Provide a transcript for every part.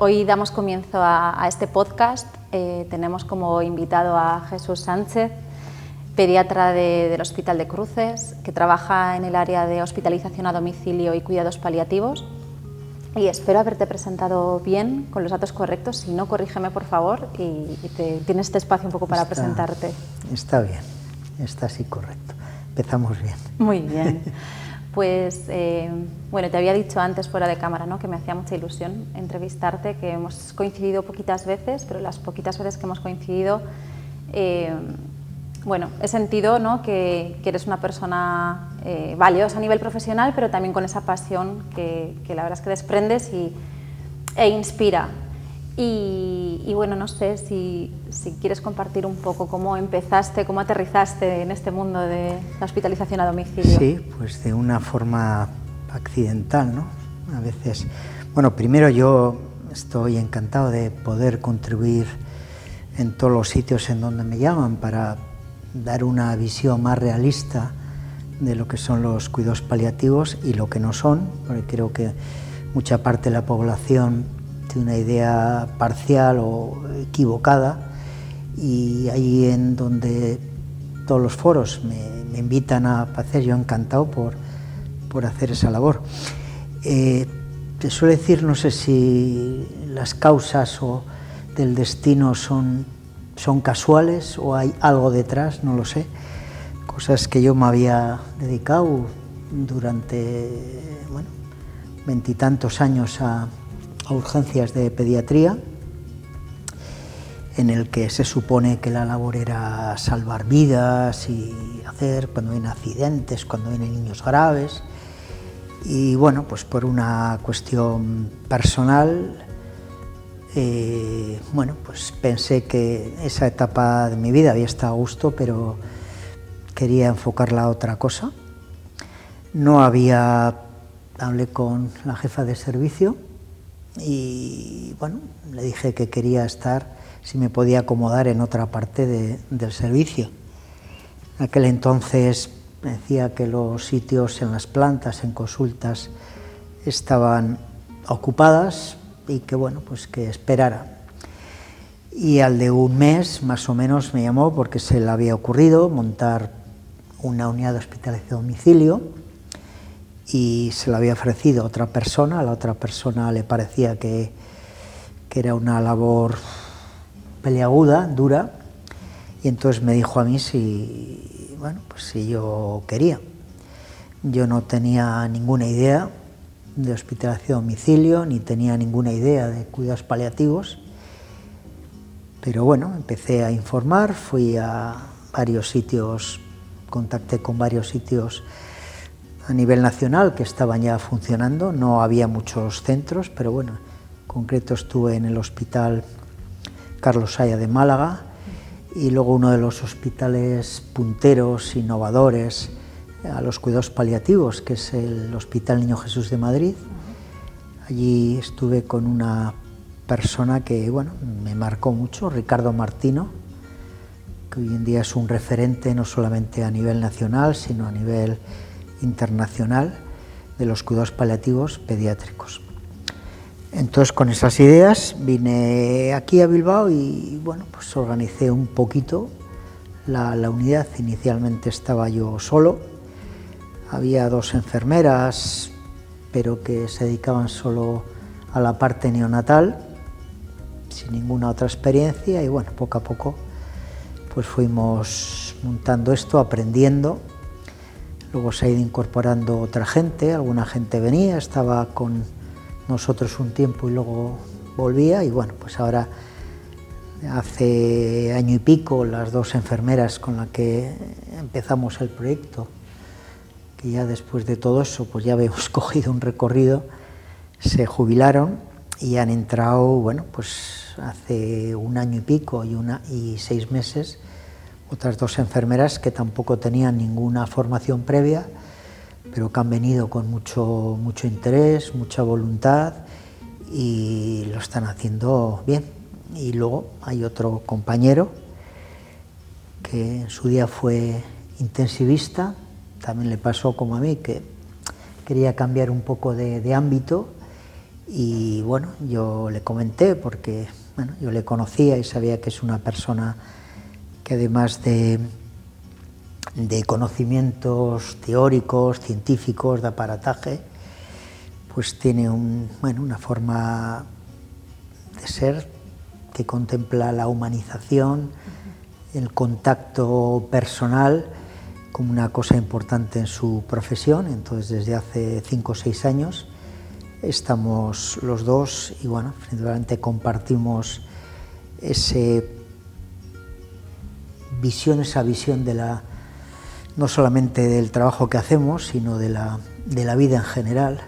Hoy damos comienzo a este podcast. Tenemos como invitado a Jesús Sánchez, pediatra del Hospital de Cruces, que trabaja en el área de hospitalización a domicilio y cuidados paliativos. Y espero haberte presentado bien, con los datos correctos. Si no, corrígeme, por favor, y tienes este espacio un poco para presentarte. Está bien, está así correcto. Empezamos bien. Muy bien. Pues, bueno, te había dicho antes fuera de cámara, ¿no?, que me hacía mucha ilusión entrevistarte, que hemos coincidido poquitas veces, pero las poquitas veces que hemos coincidido, bueno, he sentido, ¿no?, que eres una persona valiosa a nivel profesional, pero también con esa pasión que la verdad es que desprendes e inspira. Y bueno, no sé si quieres compartir un poco cómo empezaste, cómo aterrizaste en este mundo de la hospitalización a domicilio. Sí, pues de una forma accidental, ¿no? A veces. Bueno, primero yo estoy encantado de poder contribuir en todos los sitios en donde me llaman para dar una visión más realista de lo que son los cuidados paliativos y lo que no son, porque creo que mucha parte de la población tiene una idea parcial o equivocada, y ahí en donde todos los foros me invitan a hacer, yo encantado por hacer esa labor. Te suelo decir, no sé si las causas o del destino son casuales o hay algo detrás, no lo sé. Cosas que yo me había dedicado durante, bueno, 20 y tantos años a urgencias de pediatría, en el que se supone que la labor era salvar vidas y hacer cuando vienen accidentes, cuando vienen niños graves. Y bueno, pues por una cuestión personal, bueno, pues pensé que esa etapa de mi vida había estado a gusto, pero quería enfocarla a otra cosa. Hablé con la jefa de servicio y bueno, le dije que quería estar, si me podía acomodar en otra parte del servicio. En aquel entonces me decía que los sitios en las plantas, en consultas, estaban ocupadas y que bueno, pues que esperara. Y al de un mes más o menos me llamó porque se le había ocurrido montar una unidad de hospitalización a domicilio y se lo había ofrecido a otra persona. A la otra persona le parecía que era una labor peliaguda, dura, y entonces me dijo a mí si yo quería. Yo no tenía ninguna idea de hospitalización a domicilio, ni tenía ninguna idea de cuidados paliativos, pero bueno, empecé a informar, fui a varios sitios, contacté con varios sitios a nivel nacional que estaban ya funcionando. No había muchos centros, pero bueno, en concreto estuve en el Hospital Carlos Saya de Málaga y luego uno de los hospitales punteros, innovadores a los cuidados paliativos, que es el Hospital Niño Jesús de Madrid. Allí estuve con una persona que bueno, me marcó mucho, Ricardo Martino, que hoy en día es un referente no solamente a nivel nacional, sino a nivel internacional de los cuidados paliativos pediátricos. Entonces, con esas ideas vine aquí a Bilbao y bueno, pues organicé un poquito la unidad. Inicialmente estaba yo solo, había 2 enfermeras, pero que se dedicaban solo a la parte neonatal, sin ninguna otra experiencia, y bueno, poco a poco pues fuimos montando esto, aprendiendo. Luego se ha ido incorporando otra gente, alguna gente venía, estaba con nosotros un tiempo y luego volvía, y bueno, pues ahora hace año y pico las 2 enfermeras con las que empezamos el proyecto, que ya después de todo eso pues ya habíamos cogido un recorrido, se jubilaron y han entrado, bueno, pues hace un año y pico y 6 meses otras 2 enfermeras que tampoco tenían ninguna formación previa, pero que han venido con mucho interés, mucha voluntad, y lo están haciendo bien. Y luego hay otro compañero que en su día fue intensivista, también le pasó como a mí, que quería cambiar un poco de ámbito, Y bueno, yo le comenté porque bueno, yo le conocía y sabía que es una persona que además de conocimientos teóricos, científicos, de aparataje, pues tiene una forma de ser que contempla la humanización, el contacto personal como una cosa importante en su profesión. Entonces, desde hace 5 o 6 años estamos los dos y bueno, definitivamente compartimos esa visión de no solamente del trabajo que hacemos, sino de la vida en general,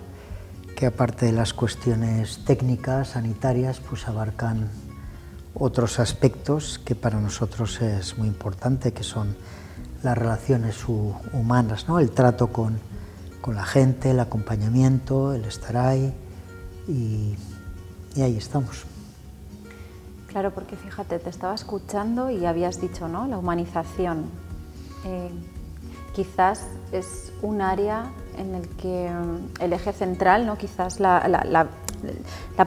que aparte de las cuestiones técnicas, sanitarias, pues abarcan otros aspectos que para nosotros es muy importante, que son las relaciones humanas, ¿no? El trato con la gente, el acompañamiento, el estar ahí y ahí estamos. Claro, porque fíjate, te estaba escuchando y habías dicho, ¿no?, la humanización. Quizás es un área en el que el eje central, ¿no?, quizás la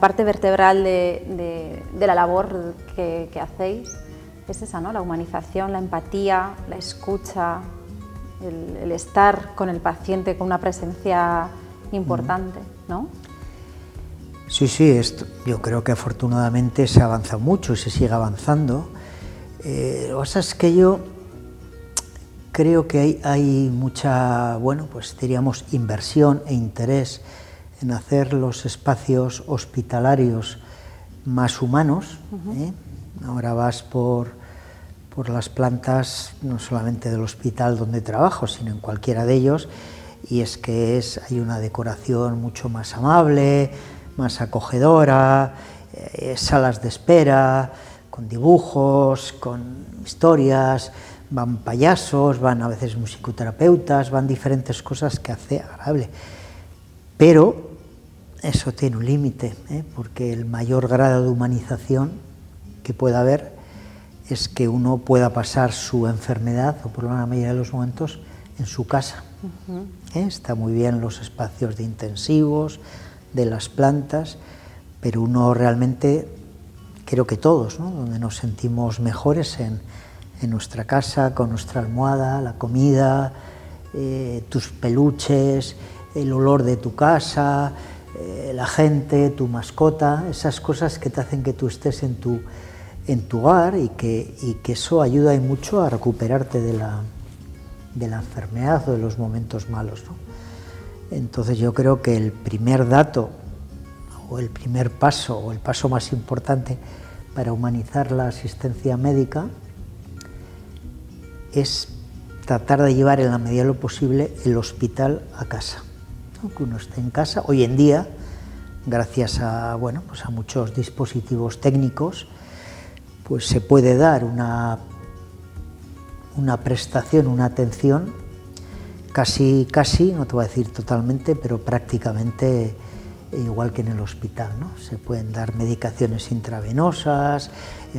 parte vertebral de la labor que hacéis es esa, ¿no?, la humanización, la empatía, la escucha, el estar con el paciente con una presencia importante, ¿no? Sí, yo creo que afortunadamente se avanza mucho y se sigue avanzando. Lo que pasa es que yo creo que hay mucha, pues diríamos, inversión e interés en hacer los espacios hospitalarios más humanos. Ahora vas por las plantas, no solamente del hospital donde trabajo, sino en cualquiera de ellos, y es que hay una decoración mucho más amable, más acogedora, salas de espera, con dibujos, con historias, van payasos, van a veces musicoterapeutas, van diferentes cosas que hace agradable. Pero eso tiene un límite, porque el mayor grado de humanización que pueda haber es que uno pueda pasar su enfermedad, o por la mayoría de los momentos, en su casa. Está muy bien los espacios de intensivos, de las plantas, pero uno realmente, creo que todos, ¿no?, donde nos sentimos mejores en nuestra casa, con nuestra almohada, la comida, tus peluches, el olor de tu casa, la gente, tu mascota, esas cosas que te hacen que tú estés en tu hogar y que eso ayuda y mucho a recuperarte de la enfermedad o de los momentos malos, ¿no? Entonces yo creo que el primer dato o el primer paso o el paso más importante para humanizar la asistencia médica es tratar de llevar en la medida de lo posible el hospital a casa, ¿no? Que uno esté en casa. Hoy en día, gracias a muchos dispositivos técnicos, pues se puede dar una prestación, una atención casi, no te voy a decir totalmente, pero prácticamente igual que en el hospital, ¿no? Se pueden dar medicaciones intravenosas,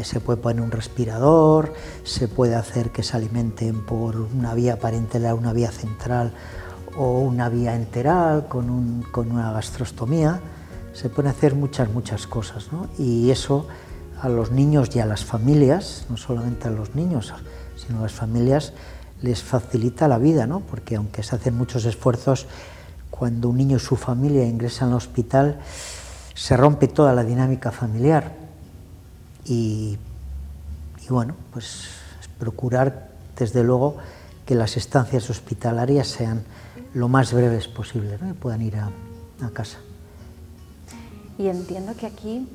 se puede poner un respirador, se puede hacer que se alimenten por una vía parenteral, una vía central o una vía enteral con una gastrostomía. Se pueden hacer muchas cosas, ¿no? Y eso a los niños y a las familias, no solamente a los niños, sino a las familias, les facilita la vida, ¿no? Porque aunque se hacen muchos esfuerzos, cuando un niño y su familia ingresan al hospital, se rompe toda la dinámica familiar. Y bueno, pues es procurar, desde luego, que las estancias hospitalarias sean lo más breves posible, ¿no? Y puedan ir a casa. Y entiendo que aquí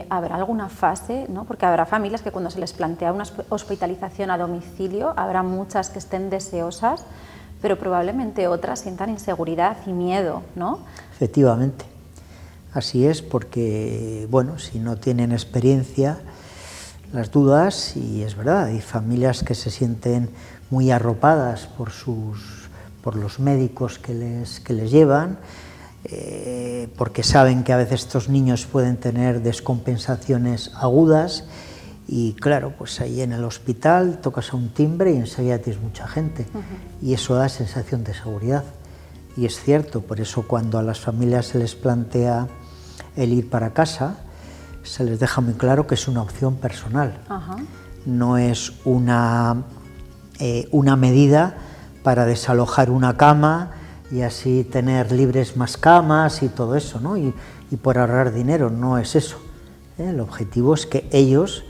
habrá alguna fase, ¿no? Porque habrá familias que cuando se les plantea una hospitalización a domicilio, habrá muchas que estén deseosas, pero probablemente otras sientan inseguridad y miedo, ¿no? Efectivamente, así es, porque, si no tienen experiencia, las dudas, y es verdad, hay familias que se sienten muy arropadas por los médicos que les llevan, porque saben que a veces estos niños pueden tener descompensaciones agudas y claro, pues ahí en el hospital tocas a un timbre y enseguida tienes mucha gente y eso da sensación de seguridad y es cierto, por eso cuando a las familias se les plantea el ir para casa, se les deja muy claro que es una opción personal. Ajá. No es una medida para desalojar una cama y así tener libres más camas y todo eso, ¿no? Y por ahorrar dinero, no es eso. El objetivo es que ellos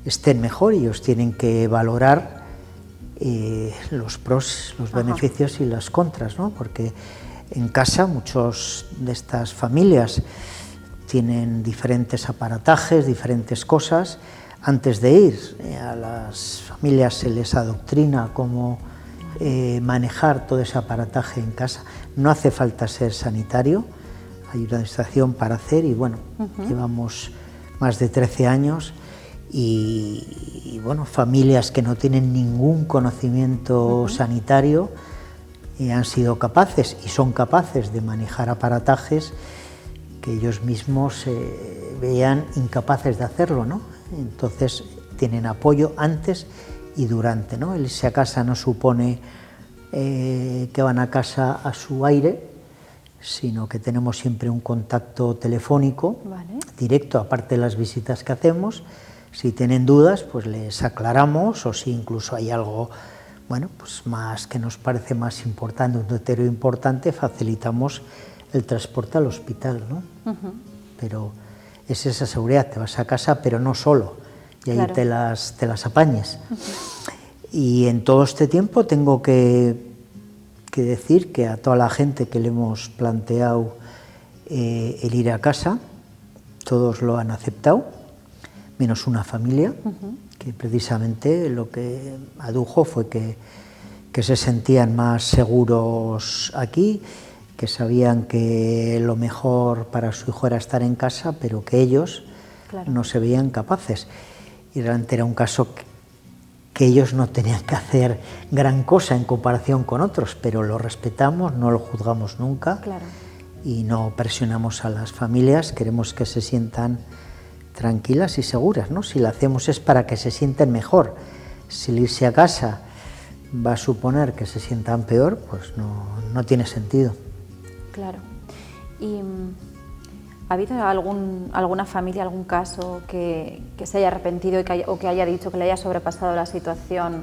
estén mejor y ellos tienen que valorar los pros, los beneficios y las contras, ¿no? Porque en casa muchos de estas familias tienen diferentes aparatajes, diferentes cosas. Antes de ir, a las familias se les adoctrina cómo manejar todo ese aparataje en casa. No hace falta ser sanitario, hay una estación para hacer y bueno, llevamos más de 13 años y bueno, familias que no tienen ningún conocimiento sanitario han sido capaces y son capaces de manejar aparatajes que ellos mismos se veían incapaces de hacerlo, ¿no? Entonces tienen apoyo antes y durante, ¿no? El irse a casa no supone que van a casa a su aire, sino que tenemos siempre un contacto telefónico directo, aparte de las visitas que hacemos. Si tienen dudas, pues les aclaramos, o si incluso hay algo, bueno, pues más que nos parece más importante, un criterio importante, facilitamos el transporte al hospital, ¿no? Pero es esa seguridad, te vas a casa, pero no solo, y ahí te las apañes. Y en todo este tiempo tengo que decir que a toda la gente que le hemos planteado el ir a casa, todos lo han aceptado, menos una familia, que precisamente lo que adujo fue que se sentían más seguros aquí, que sabían que lo mejor para su hijo era estar en casa, pero que ellos no se veían capaces. Y realmente era un caso que ellos no tenían que hacer gran cosa en comparación con otros, pero lo respetamos, no lo juzgamos nunca y no presionamos a las familias, queremos que se sientan tranquilas y seguras, ¿no? Si lo hacemos es para que se sienten mejor. Si el irse a casa va a suponer que se sientan peor, pues no tiene sentido. Claro. ¿Y ha habido alguna familia, algún caso que se haya arrepentido o que haya dicho que le haya sobrepasado la situación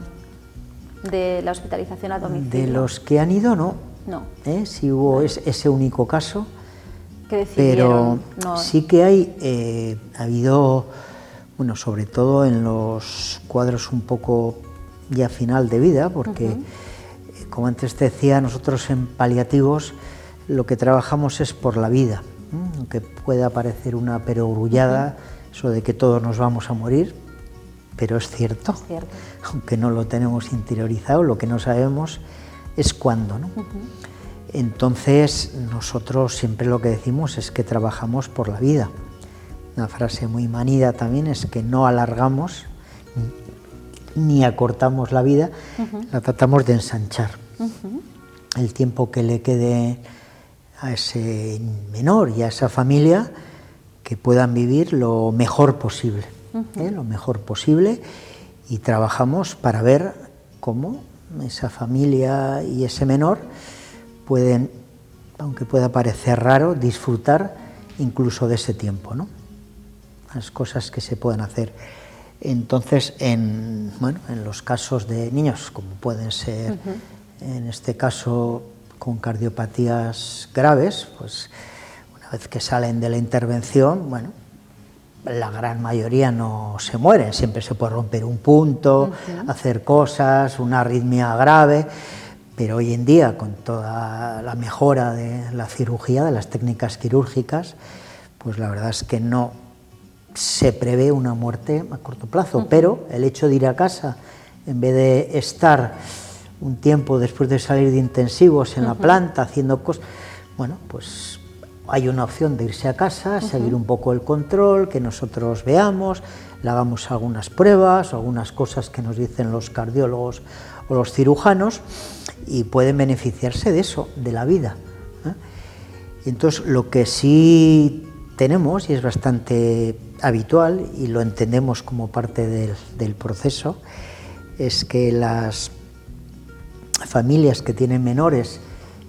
de la hospitalización a domicilio? De los que han ido, no. No. Sí hubo ese único caso. Que decidieron, pero sí que ha habido, bueno, sobre todo en los cuadros un poco ya final de vida, porque como antes te decía, nosotros en paliativos lo que trabajamos es por la vida, aunque pueda parecer una perogrullada, eso de que todos nos vamos a morir, pero es cierto, aunque no lo tenemos interiorizado, lo que no sabemos es cuándo, ¿no? Entonces nosotros siempre lo que decimos es que trabajamos por la vida. Una frase muy manida también es que no alargamos ni acortamos la vida, la tratamos de ensanchar. El tiempo que le quede a ese menor y a esa familia, que puedan vivir lo mejor posible, lo mejor posible, y trabajamos para ver cómo esa familia y ese menor pueden, aunque pueda parecer raro, disfrutar incluso de ese tiempo, ¿no? Las cosas que se pueden hacer. Entonces, en los casos de niños, como pueden ser, en este caso, con cardiopatías graves, pues una vez que salen de la intervención, bueno, la gran mayoría no se mueren, siempre se puede romper un punto, hacer cosas, una arritmia grave. Pero hoy en día, con toda la mejora de la cirugía, de las técnicas quirúrgicas, pues la verdad es que no se prevé una muerte a corto plazo. Pero el hecho de ir a casa, en vez de estar un tiempo después de salir de intensivos en la planta haciendo cosas, bueno, pues hay una opción de irse a casa, seguir un poco el control, que nosotros veamos, le hagamos algunas pruebas, algunas cosas que nos dicen los cardiólogos o los cirujanos, y pueden beneficiarse de eso, de la vida. Y entonces lo que sí tenemos, y es bastante habitual, y lo entendemos como parte del proceso, es que las familias que tienen menores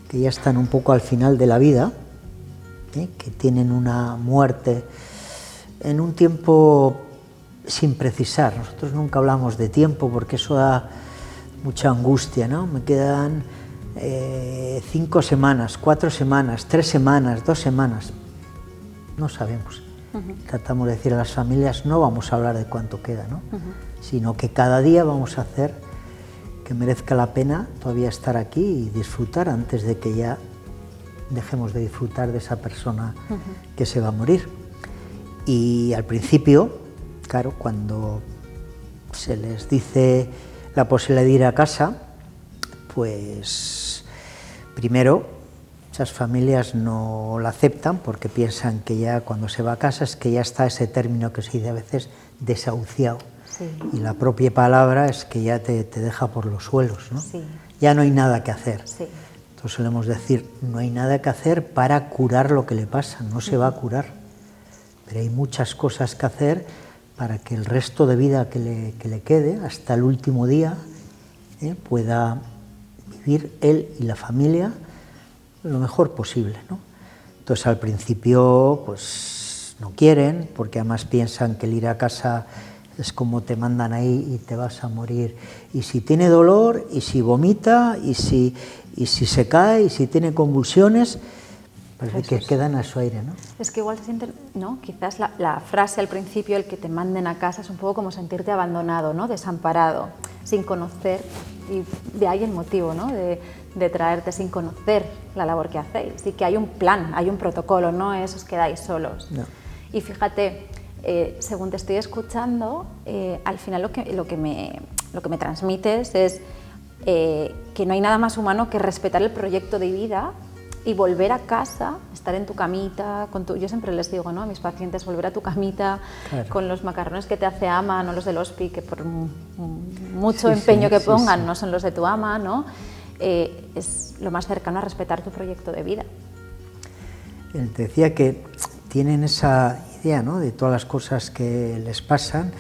que ya están un poco al final de la vida, que tienen una muerte en un tiempo sin precisar. Nosotros nunca hablamos de tiempo porque eso da mucha angustia, ¿no? Me quedan 5 semanas, 4 semanas, 3 semanas, 2 semanas. No sabemos. Tratamos de decir a las familias, no vamos a hablar de cuánto queda, ¿no? Sino que cada día vamos a hacer que merezca la pena todavía estar aquí y disfrutar antes de que ya dejemos de disfrutar de esa persona que se va a morir. Y al principio, claro, cuando se les dice la posibilidad de ir a casa, pues primero esas familias no la aceptan porque piensan que ya cuando se va a casa es que ya está ese término que se dice a veces desahuciado. Sí. Y la propia palabra es que ya te deja por los suelos, ¿no? Sí. Ya no hay nada que hacer. Sí. Entonces solemos decir, no hay nada que hacer para curar lo que le pasa, no se va a curar. Pero hay muchas cosas que hacer para que el resto de vida que le quede, hasta el último día, pueda vivir él y la familia lo mejor posible, ¿no? Entonces al principio pues no quieren, porque además piensan que el ir a casa es como te mandan ahí y te vas a morir. Y si tiene dolor, y si vomita, y si se cae, y si tiene convulsiones, parece que quedan a su aire, ¿no? Es que igual se sienten, ¿no? Quizás la frase al principio, el que te manden a casa, es un poco como sentirte abandonado, ¿no? Desamparado, sin conocer, y de ahí el motivo, ¿no? De traerte sin conocer la labor que hacéis, y que hay un plan, hay un protocolo, no es os quedáis solos. No. Y fíjate, según te estoy escuchando, al final lo que me transmites es que no hay nada más humano que respetar el proyecto de vida y volver a casa, estar en tu camita, yo siempre les digo, ¿no?, a mis pacientes, volver a tu camita, claro, con los macarrones que te hace ama, no los del hospi, que por mucho empeño que pongan no son los de tu ama, ¿no? Es lo más cercano a respetar tu proyecto de vida. Él te decía que tienen esa idea, ¿no?, de todas las cosas que les pasan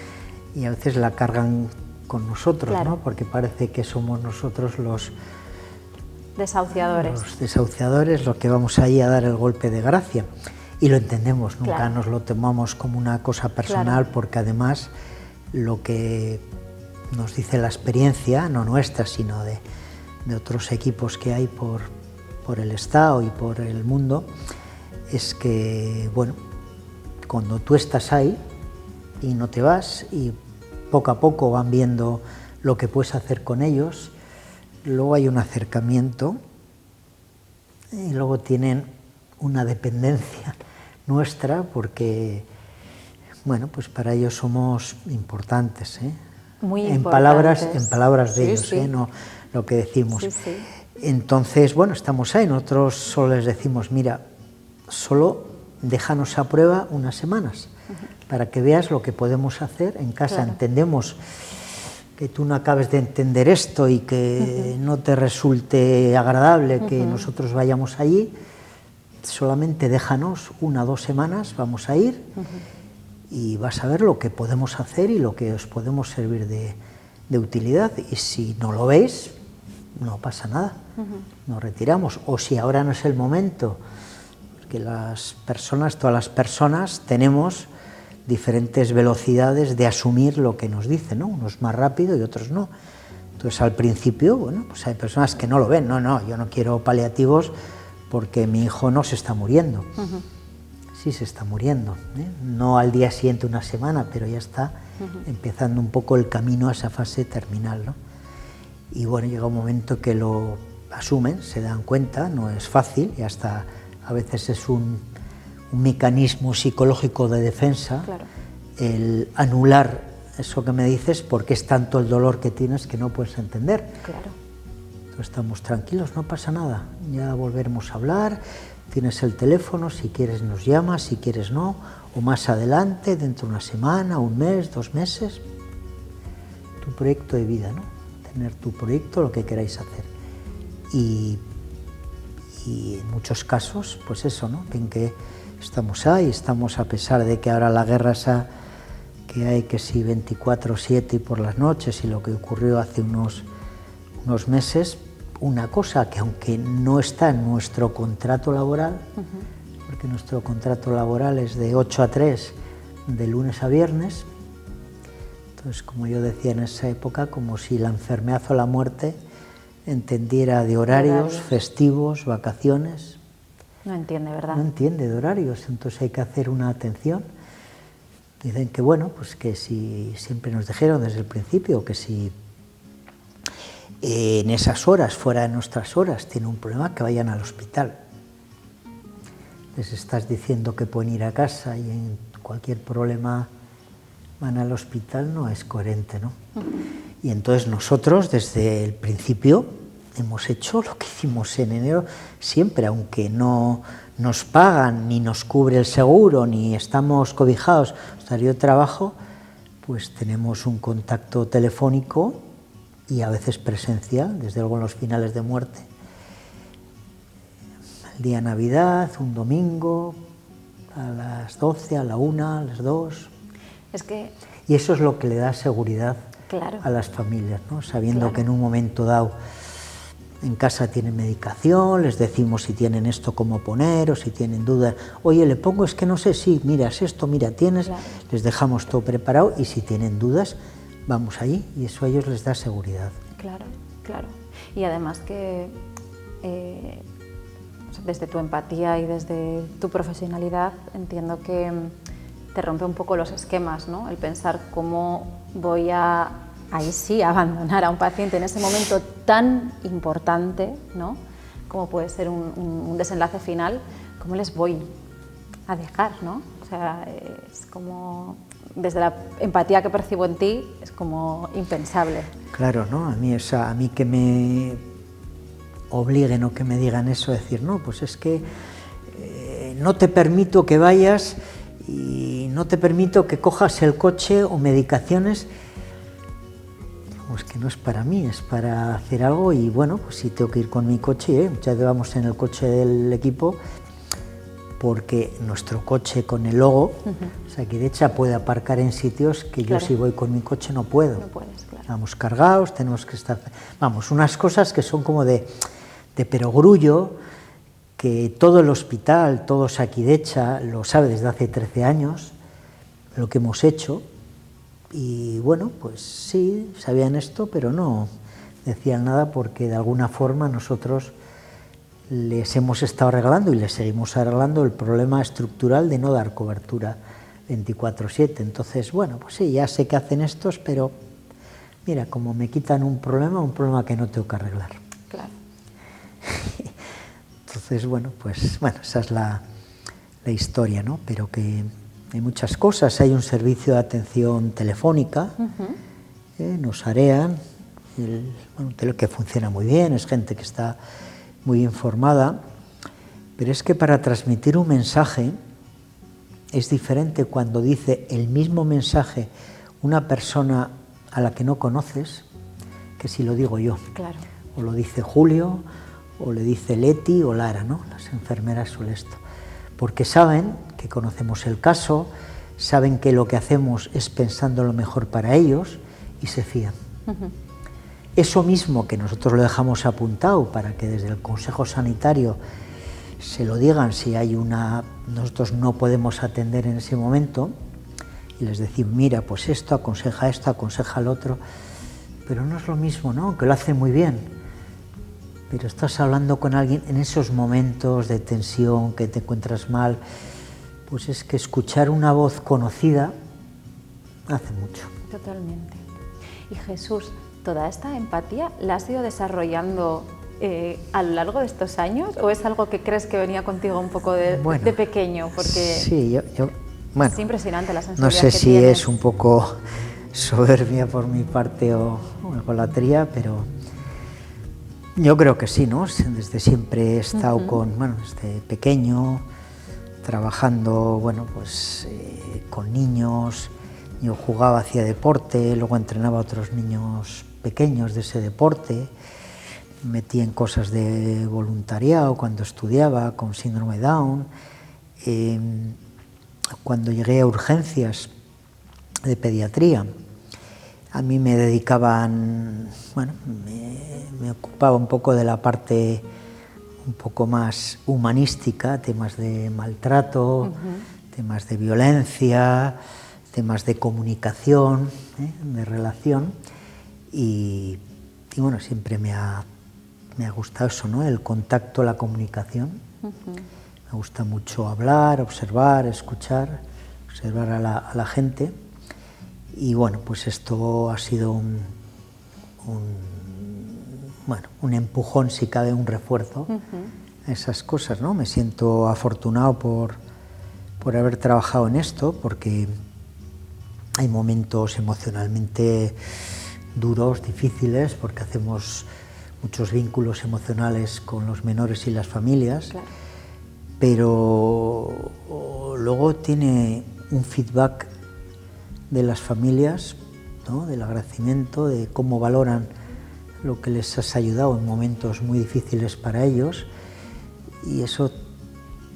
y a veces la cargan con nosotros, claro, ¿no?, porque parece que somos nosotros los desahuciadores. Los desahuciadores, los que vamos ahí a dar el golpe de gracia. Y lo entendemos, nunca claro, nos lo tomamos como una cosa personal, claro, porque además lo que nos dice la experiencia, no nuestra, sino de otros equipos que hay por el Estado y por el mundo, es que, bueno, cuando tú estás ahí y no te vas y poco a poco van viendo lo que puedes hacer con ellos, luego hay un acercamiento y luego tienen una dependencia nuestra porque, bueno, pues para ellos somos importantes, ¿eh? Muy importantes. En palabras de ellos, sí. No lo que decimos. Sí, sí. Entonces, bueno, estamos ahí, nosotros solo les decimos, mira, solo déjanos a prueba unas semanas para que veas lo que podemos hacer en casa. Claro. Entendemos que tú no acabes de entender esto y que no te resulte agradable que nosotros vayamos allí, solamente déjanos 1 o 2 semanas, vamos a ir y vas a ver lo que podemos hacer y lo que os podemos servir de utilidad. Y si no lo veis, no pasa nada, nos retiramos. O si ahora no es el momento, porque las personas, todas las personas tenemos diferentes velocidades de asumir lo que nos dicen, ¿no? Unos más rápido y otros no. Entonces al principio, bueno, pues hay personas que no lo ven, no, yo no quiero paliativos porque mi hijo no se está muriendo. Sí se está muriendo, ¿eh? No al día siguiente, una semana, pero ya está empezando un poco el camino a esa fase terminal, ¿no? Y bueno, llega un momento que lo asumen, se dan cuenta, no es fácil y hasta a veces es un mecanismo psicológico de defensa, claro, el anular eso que me dices porque es tanto el dolor que tienes que no puedes entender. Claro. Entonces estamos tranquilos, no pasa nada, ya volveremos a hablar, tienes el teléfono, si quieres nos llamas, si quieres no, o más adelante, dentro de 1 semana, 1 mes, 2 meses, tu proyecto de vida, ¿no? Tener tu proyecto, lo que queráis hacer. Y en muchos casos, pues eso, ¿no? Ven que estamos ahí, estamos a pesar de que ahora la guerra esa que hay, que sí 24/7 y por las noches, y lo que ocurrió hace unos meses, una cosa que aunque no está en nuestro contrato laboral, porque nuestro contrato laboral es de 8 a 3, de lunes a viernes. Entonces, como yo decía en esa época, como si la enfermedad o la muerte entendiera de horarios, festivos, vacaciones. No entiende, ¿verdad? No entiende de horarios, entonces hay que hacer una atención. Dicen que bueno, pues que si siempre nos dijeron desde el principio que si en esas horas, fuera de nuestras horas, tiene un problema, que vayan al hospital. Les estás diciendo que pueden ir a casa y en cualquier problema van al hospital, no es coherente, ¿no? Y entonces nosotros desde el principio hemos hecho lo que hicimos en enero siempre, aunque no nos pagan, ni nos cubre el seguro, ni estamos cobijados, horario de trabajo, pues tenemos un contacto telefónico y a veces presencial, desde luego en los finales de muerte. El día de Navidad, un domingo, a las 12, a la 1, a las 2. Es que... Y eso es lo que le da seguridad, claro, a las familias, ¿no? Sabiendo claro, que en un momento dado en casa tienen medicación, les decimos si tienen esto cómo poner o si tienen dudas. Oye, le pongo, es que no sé, sí, mira, es esto, mira, tienes, claro. Les dejamos todo preparado y si tienen dudas, vamos allí y eso a ellos les da seguridad. Claro, claro. Y además que desde tu empatía y desde tu profesionalidad entiendo que te rompe un poco los esquemas, ¿no? El pensar cómo voy a, ahí sí, abandonar a un paciente en ese momento tan importante, ¿no? Como puede ser un desenlace final, ¿cómo les voy a dejar, ¿no? O sea, es como, desde la empatía que percibo en ti, es como impensable. Claro, ¿no? A mí que me obliguen o que me digan eso, decir, no, pues es que no te permito que vayas y no te permito que cojas el coche o medicaciones, pues que no es para mí, es para hacer algo y bueno, pues sí tengo que ir con mi coche, ya vamos en el coche del equipo, porque nuestro coche con el logo, o sea, que de hecho puede aparcar en sitios que claro, yo si voy con mi coche no puedo. No puedes, claro. Vamos cargados, tenemos que estar, vamos, unas cosas que son como de perogrullo, que todo el hospital, todo Sakidecha lo sabe desde hace 13 años, lo que hemos hecho, y bueno, pues sí, sabían esto, pero no decían nada porque de alguna forma nosotros les hemos estado arreglando y les seguimos arreglando el problema estructural de no dar cobertura 24/7. Entonces, bueno, pues sí, ya sé que hacen estos, pero mira, como me quitan un problema que no tengo que arreglar. Claro. Entonces, bueno, pues bueno, esa es la historia, ¿no? Pero que hay muchas cosas, hay un servicio de atención telefónica, nos arean, que funciona muy bien, es gente que está muy informada, pero es que para transmitir un mensaje es diferente cuando dice el mismo mensaje una persona a la que no conoces que si lo digo yo. Claro. O lo dice Julio, o le dice Leti o Lara, ¿no? Las enfermeras o esto. Porque saben que conocemos el caso, saben que lo que hacemos es pensando lo mejor para ellos y se fían. Eso mismo que nosotros lo dejamos apuntado para que desde el Consejo Sanitario se lo digan si hay nosotros no podemos atender en ese momento y les decimos, mira, pues esto, aconseja lo otro, pero no es lo mismo, ¿no? Que lo hacen muy bien. Pero estás hablando con alguien en esos momentos de tensión, que te encuentras mal, pues es que escuchar una voz conocida hace mucho. Totalmente. Y Jesús, ¿toda esta empatía la has ido desarrollando a lo largo de estos años o es algo que crees que venía contigo un poco de pequeño? Porque sí, bueno, es impresionante la sensibilidad no sé que si tienes. Es un poco soberbia por mi parte o egolatría, pero yo creo que sí, ¿no? Desde siempre he estado desde pequeño, trabajando, bueno, pues con niños. Yo jugaba, hacía deporte, luego entrenaba a otros niños pequeños de ese deporte, me metí en cosas de voluntariado cuando estudiaba con síndrome de Down. Cuando llegué a urgencias de pediatría, a mí me dedicaban, bueno, me ocupaba un poco de la parte un poco más humanística, temas de maltrato, temas de violencia, temas de comunicación, de relación, y bueno, siempre me ha gustado eso, ¿no? El contacto, la comunicación. Me gusta mucho hablar, observar, escuchar, observar a la gente, y bueno, pues esto ha sido un empujón, si cabe, un refuerzo a esas cosas, ¿no? Me siento afortunado por haber trabajado en esto, porque hay momentos emocionalmente duros, difíciles, porque hacemos muchos vínculos emocionales con los menores y las familias, claro. Pero luego tiene un feedback de las familias, ¿no? Del agradecimiento, de cómo valoran lo que les has ayudado en momentos muy difíciles para ellos, y eso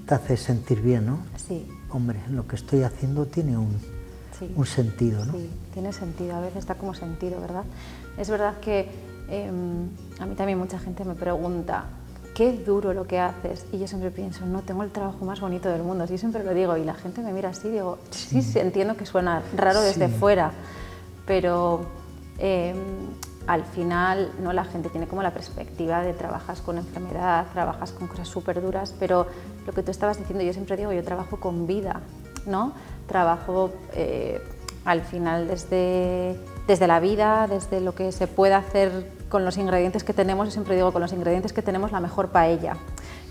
te hace sentir bien, ¿no? Sí. Hombre, lo que estoy haciendo tiene un sentido, ¿no? Sí, tiene sentido, a veces está como sentido, ¿verdad? Es verdad que a mí también mucha gente me pregunta, qué duro lo que haces, y yo siempre pienso, no, tengo el trabajo más bonito del mundo, yo siempre lo digo, y la gente me mira así, digo, sí entiendo que suena raro desde fuera, pero al final, ¿no? La gente tiene como la perspectiva de trabajas con enfermedad, trabajas con cosas súper duras, pero lo que tú estabas diciendo, yo siempre digo, yo trabajo con vida, ¿no? Trabajo al final desde la vida, desde lo que se puede hacer con los ingredientes que tenemos. Yo siempre digo, con los ingredientes que tenemos, la mejor paella,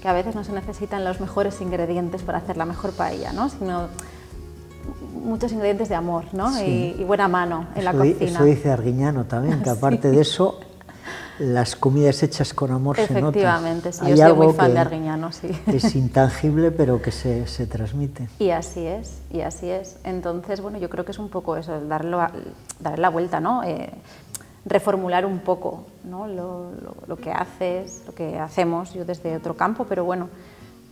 que a veces no se necesitan los mejores ingredientes para hacer la mejor paella, ¿no? Sino muchos ingredientes de amor, ¿no? Y buena mano en la cocina. Eso dice Arguiñano también, que aparte de eso, las comidas hechas con amor se notan. Efectivamente, sí, yo soy muy fan de Arguiñano, sí. Es intangible, pero que se transmite. Y así es, y así es. Entonces, bueno, yo creo que es un poco eso, darle la vuelta, ¿no? Reformular un poco, ¿no? Lo que haces, lo que hacemos, yo desde otro campo, pero bueno,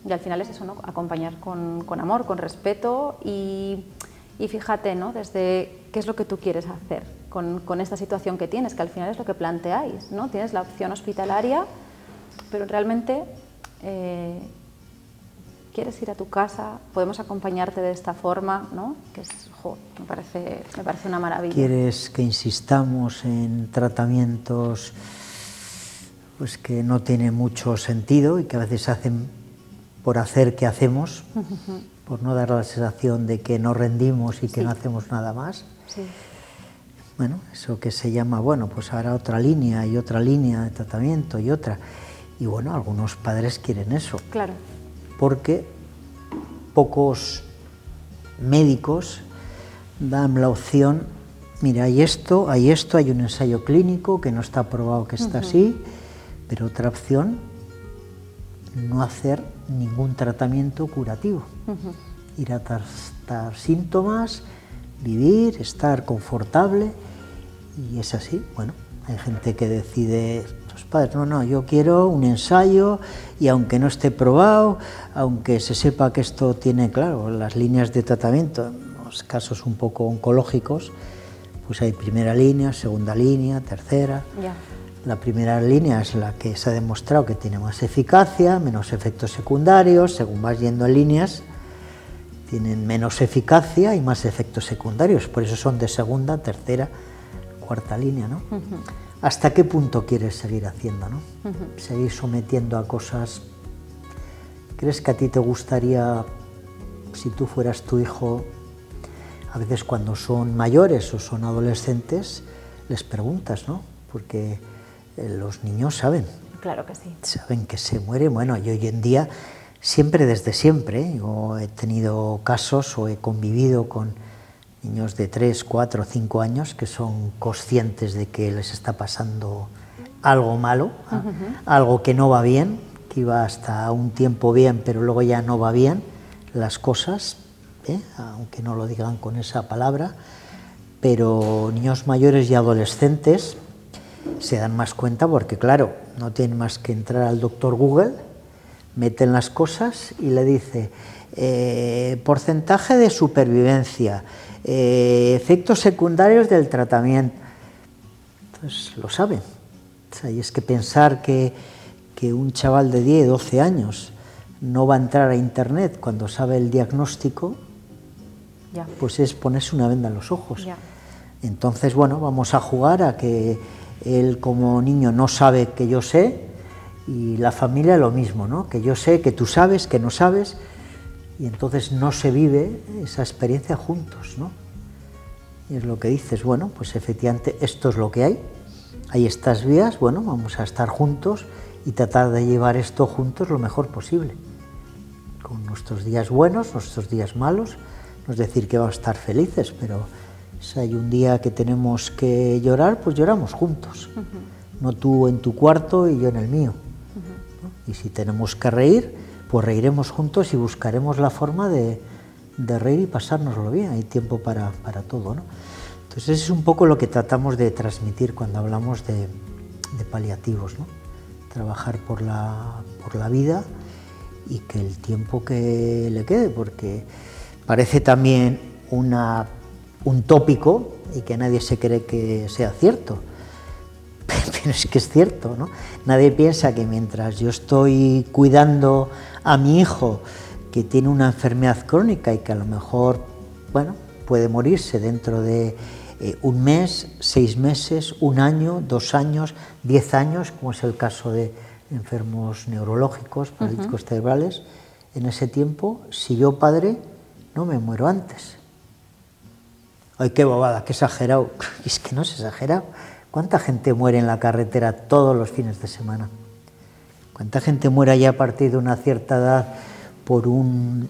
y al final es eso, ¿no? Acompañar con amor, con respeto, y fíjate, ¿no? Desde qué es lo que tú quieres hacer con esta situación que tienes, que al final es lo que planteáis, ¿no? Tienes la opción hospitalaria, pero realmente quieres ir a tu casa, podemos acompañarte de esta forma, ¿no? Que es, me parece una maravilla. ¿Quieres que insistamos en tratamientos pues que no tienen mucho sentido y que a veces hacen por hacer que hacemos, por no dar la sensación de que no rendimos y que no hacemos nada más? Sí. Bueno, eso que se llama, bueno, pues ahora otra línea y otra línea de tratamiento y otra. Y bueno, algunos padres quieren eso. Claro. Porque pocos médicos dan la opción, mira, hay esto, hay un ensayo clínico que no está probado que está así, pero otra opción, no hacer ningún tratamiento curativo. Ir a tratar síntomas, vivir, estar confortable, y es así. Bueno, hay gente que decide, los padres, no, yo quiero un ensayo, y aunque no esté probado, aunque se sepa que esto tiene, claro, las líneas de tratamiento, en los casos un poco oncológicos, pues hay primera línea, segunda línea, tercera. Ya. La primera línea es la que se ha demostrado que tiene más eficacia, menos efectos secundarios. Según vas yendo en líneas, tienen menos eficacia y más efectos secundarios, por eso son de segunda, tercera, cuarta línea, ¿no? ¿Hasta qué punto quieres seguir haciendo, no? Seguir sometiendo a cosas. ¿Crees que a ti te gustaría, si tú fueras tu hijo, a veces cuando son mayores o son adolescentes, les preguntas, ¿no? Porque los niños saben. Claro que sí. Saben que se muere. Bueno, y hoy en día, siempre desde siempre, yo he tenido casos o he convivido con niños de 3, 4, 5 años que son conscientes de que les está pasando algo malo, algo que no va bien, que iba hasta un tiempo bien, pero luego ya no va bien las cosas, aunque no lo digan con esa palabra, pero niños mayores y adolescentes se dan más cuenta porque, claro, no tienen más que entrar al doctor Google, meten las cosas y le dice porcentaje de supervivencia, efectos secundarios del tratamiento. Entonces lo saben. O sea, y es que pensar que que un chaval de 10, 12 años no va a entrar a internet cuando sabe el diagnóstico, Ya. pues es ponerse una venda en los ojos. Ya. Entonces, bueno, vamos a jugar a que él como niño no sabe que yo sé, y la familia lo mismo, ¿no? Que yo sé, que tú sabes, que no sabes, y entonces no se vive esa experiencia juntos, ¿no? Y es lo que dices, bueno, pues efectivamente esto es lo que hay estas vías, bueno, vamos a estar juntos y tratar de llevar esto juntos lo mejor posible, con nuestros días buenos, nuestros días malos, no es decir que vamos a estar felices, pero si hay un día que tenemos que llorar, pues lloramos juntos, no tú en tu cuarto y yo en el mío, ¿no? Y si tenemos que reír, pues reiremos juntos y buscaremos la forma de reír y pasárnoslo bien, hay tiempo para todo, ¿no? Entonces es un poco lo que tratamos de transmitir cuando hablamos de paliativos, ¿no? Trabajar por la vida y que el tiempo que le quede, porque parece también un tópico y que nadie se cree que sea cierto, pero es que es cierto, ¿no? Nadie piensa que mientras yo estoy cuidando a mi hijo que tiene una enfermedad crónica y que a lo mejor, bueno, puede morirse dentro de un mes, 6 meses, 1 año, 2 años, 10 años, como es el caso de enfermos neurológicos, paralíticos cerebrales, en ese tiempo, si yo, padre, no me muero antes. ¡Ay, qué bobada, qué exagerado! Es que no es exagerado. ¿Cuánta gente muere en la carretera todos los fines de semana? ¿Cuánta gente muere ya a partir de una cierta edad por un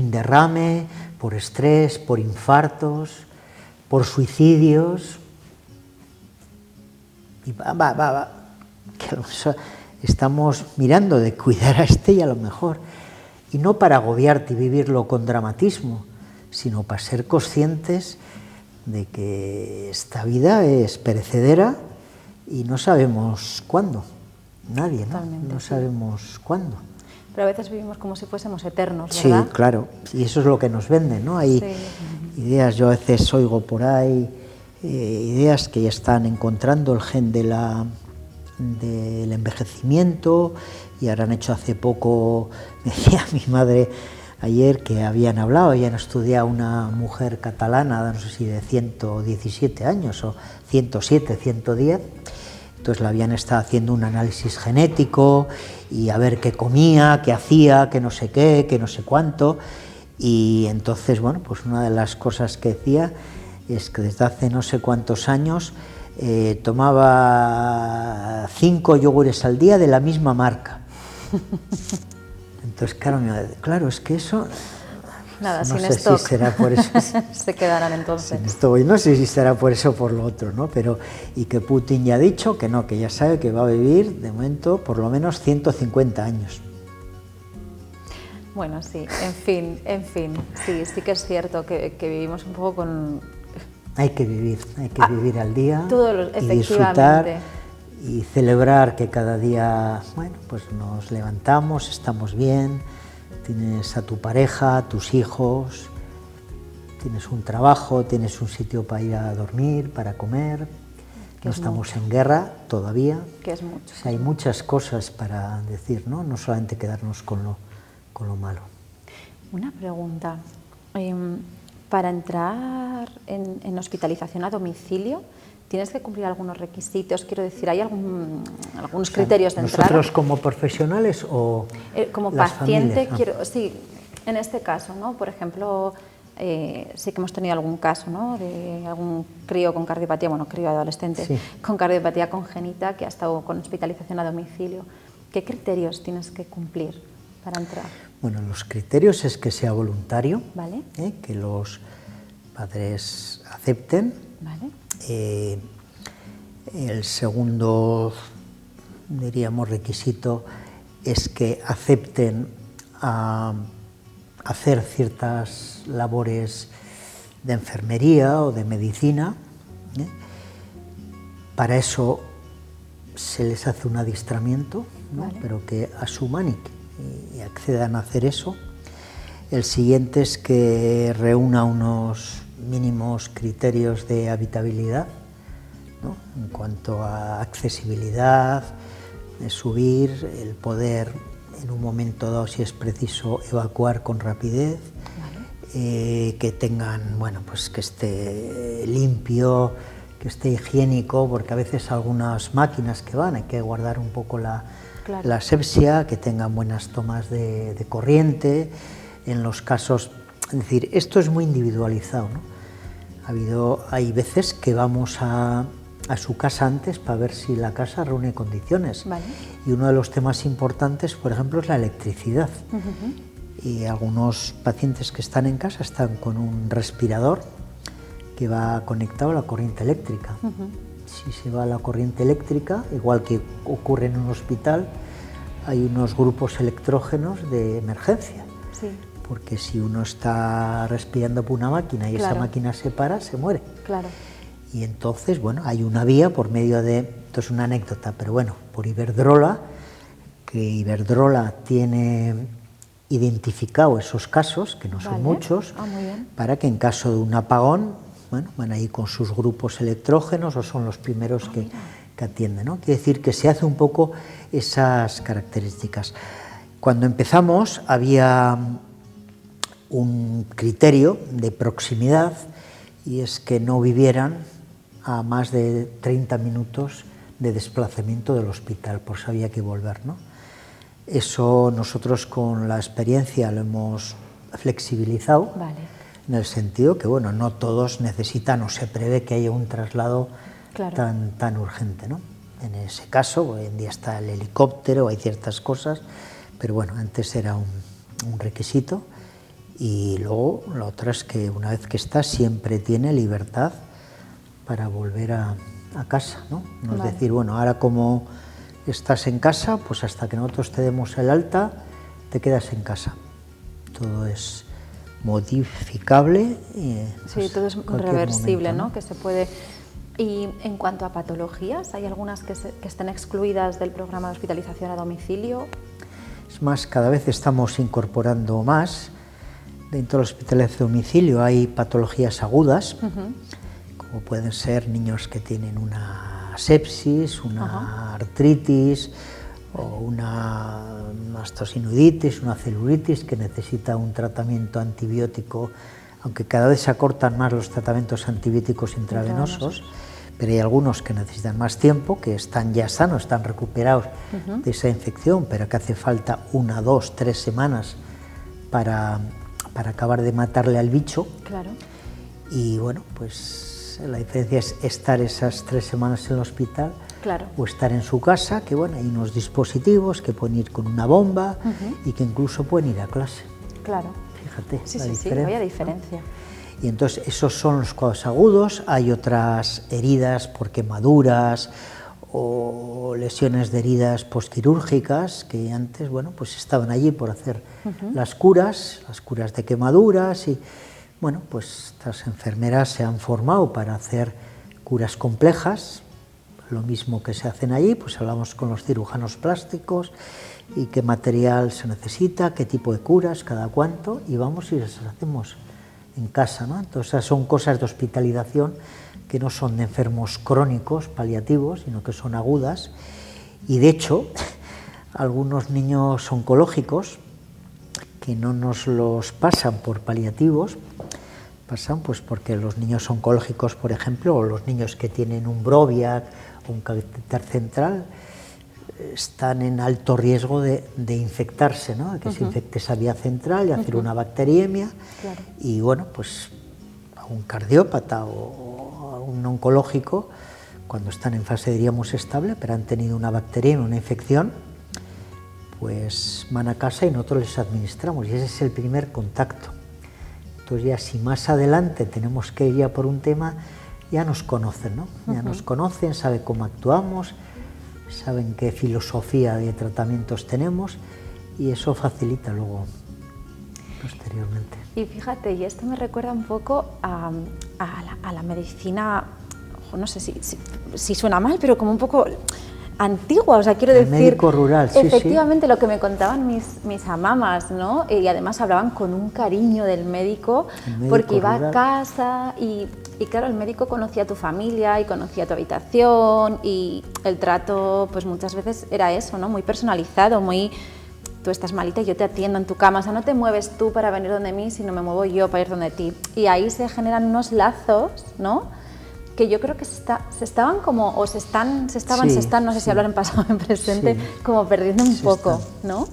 derrame, por estrés, por infartos, por suicidios? Y que a lo mejor estamos mirando de cuidar a este y a lo mejor, y no para agobiarte y vivirlo con dramatismo, sino para ser conscientes de que esta vida es perecedera y no sabemos cuándo, nadie, ¿no? No sabemos cuándo. Pero a veces vivimos como si fuésemos eternos, ¿verdad? Sí, claro, y eso es lo que nos venden, ¿no? Hay ideas, yo a veces oigo por ahí ideas que ya están encontrando el gen del envejecimiento, y ahora han hecho hace poco, me decía mi madre ayer, que habían estudiado una mujer catalana, no sé si de 117 años o 107, 110, entonces le habían estado haciendo un análisis genético y a ver qué comía, qué hacía, qué no sé qué, qué no sé cuánto, y entonces, bueno, pues una de las cosas que decía es que desde hace no sé cuántos años tomaba 5 yogures al día de la misma marca. Entonces, claro, es que eso... Nada, no sin sé stock. si será por eso. Se quedarán entonces. Sin stock, no sé si será por eso o por lo otro, ¿no? Pero, y que Putin ya ha dicho que no, que ya sabe que va a vivir, de momento, por lo menos 150 años. Bueno, sí, en fin, sí que es cierto que vivimos un poco con... Hay que vivir al día y disfrutar y celebrar que cada día, bueno, pues nos levantamos, estamos bien, tienes a tu pareja, a tus hijos, tienes un trabajo, tienes un sitio para ir a dormir, para comer, no estamos en guerra todavía. Que es mucho. O sea, hay muchas cosas para decir, ¿no? No solamente quedarnos con lo malo. Una pregunta. Para entrar en hospitalización a domicilio, ¿tienes que cumplir algunos requisitos? Quiero decir, ¿hay algunos criterios de entrada? ¿Nosotros como profesionales o como las paciente? familias? Sí, en este caso, ¿no? Por ejemplo, sí que hemos tenido algún caso, ¿no? De algún crío con cardiopatía, crío adolescente, sí, con cardiopatía congénita que ha estado con hospitalización a domicilio. ¿Qué criterios tienes que cumplir para entrar? Bueno, los criterios es que sea voluntario, ¿vale? Que los padres acepten. ¿Vale? El segundo, diríamos, requisito es que acepten hacer ciertas labores de enfermería o de medicina. Para eso se les hace un adiestramiento, ¿no? Vale. Pero que asuman y accedan a hacer eso. El siguiente es que reúna unos mínimos criterios de habitabilidad, ¿no? En cuanto a accesibilidad, subir, el poder en un momento dado, si es preciso, evacuar con rapidez, que tengan, bueno, pues que esté limpio, que esté higiénico, porque a veces algunas máquinas que van hay que guardar un poco la asepsia, que tengan buenas tomas de corriente, en los casos, es decir, esto es muy individualizado, ¿no? Hay veces que vamos a su casa antes para ver si la casa reúne condiciones. Y uno de los temas importantes, por ejemplo, es la electricidad. Y algunos pacientes que están en casa están con un respirador que va conectado a la corriente eléctrica. Si se va a la corriente eléctrica, igual que ocurre en un hospital, hay unos grupos electrógenos de emergencia. Porque si uno está respirando por una máquina y esa máquina se para, se muere. Y entonces, bueno, hay una vía por medio de, esto es una anécdota, pero bueno, por Iberdrola, que Iberdrola tiene identificado esos casos, que no son muchos, para que en caso de un apagón, bueno, van ahí con sus grupos electrógenos o son los primeros que atienden, ¿no? Quiere decir que se hace un poco esas características. Cuando empezamos había un criterio de proximidad y es que no vivieran a más de 30 minutos de desplazamiento del hospital, por si había que volver, ¿no? Eso nosotros con la experiencia lo hemos flexibilizado, en el sentido que, bueno, no todos necesitan o se prevé que haya un traslado tan urgente, ¿no? En ese caso, hoy en día está el helicóptero, hay ciertas cosas, pero bueno, antes era un requisito. Y luego la otra es que una vez que está siempre tiene libertad para volver a casa, ¿no? No es decir, bueno, ahora como estás en casa, pues hasta que nosotros te demos el alta, te quedas en casa. Todo es modificable. Sí, todo es reversible, momento, ¿no? Que se puede. Y en cuanto a patologías, ¿hay algunas que estén excluidas del programa de hospitalización a domicilio? Es más, cada vez estamos incorporando más. Dentro del hospitalización a domicilio hay patologías agudas, como pueden ser niños que tienen una sepsis, una artritis o una mastosinuditis, una celulitis que necesita un tratamiento antibiótico, aunque cada vez se acortan más los tratamientos antibióticos intravenosos, pero hay algunos que necesitan más tiempo, que están ya sanos, están recuperados de esa infección, pero que hace falta 1, 2, 3 semanas para acabar de matarle al bicho. Y bueno, pues la diferencia es estar esas 3 semanas en el hospital o estar en su casa, que bueno, hay unos dispositivos que pueden ir con una bomba y que incluso pueden ir a clase. Fíjate, la diferencia, vaya diferencia. ¿no? Y entonces esos son los cuadros agudos. Hay otras heridas por quemaduras o lesiones de heridas postquirúrgicas que antes, bueno, pues estaban allí por hacer las curas de quemaduras y, bueno, pues estas enfermeras se han formado para hacer curas complejas, lo mismo que se hacen allí, pues hablamos con los cirujanos plásticos y qué material se necesita, qué tipo de curas, cada cuánto, y vamos y las hacemos en casa, ¿no? Entonces esas son cosas de hospitalización que no son de enfermos crónicos, paliativos, sino que son agudas. Y de hecho, algunos niños oncológicos que no nos los pasan por paliativos, pasan pues porque los niños oncológicos, por ejemplo, o los niños que tienen un Broviac o un catéter central, están en alto riesgo de infectarse, ¿no? De que se infecte esa vía central y hacer una bacteriemia. Y bueno, pues a un cardiópata o a un oncológico, cuando están en fase, diríamos, estable, pero han tenido una bacteriemia, una infección, pues van a casa y nosotros les administramos, y ese es el primer contacto. Entonces ya si más adelante tenemos que ir ya por un tema, ya nos conocen, ¿no? Ya nos conocen, saben cómo actuamos, saben qué filosofía de tratamientos tenemos, y eso facilita luego posteriormente. Y fíjate, y esto me recuerda un poco a la medicina, no sé si suena mal, pero como un poco antigua, o sea, quiero el decir... médico rural, sí, efectivamente, lo que me contaban mis amamas, ¿no? Y además hablaban con un cariño del médico porque iba rural a casa y claro, el médico conocía a tu familia y conocía tu habitación y el trato, pues muchas veces era eso, ¿no? Muy personalizado, muy... Tú estás malita y yo te atiendo en tu cama, o sea, no te mueves tú para venir donde mí, sino me muevo yo para ir donde ti. Y ahí se generan unos lazos, ¿no? Que yo creo que se estaban como, o se están, no sé si hablar en pasado o en presente, como perdiendo un poco, ¿no?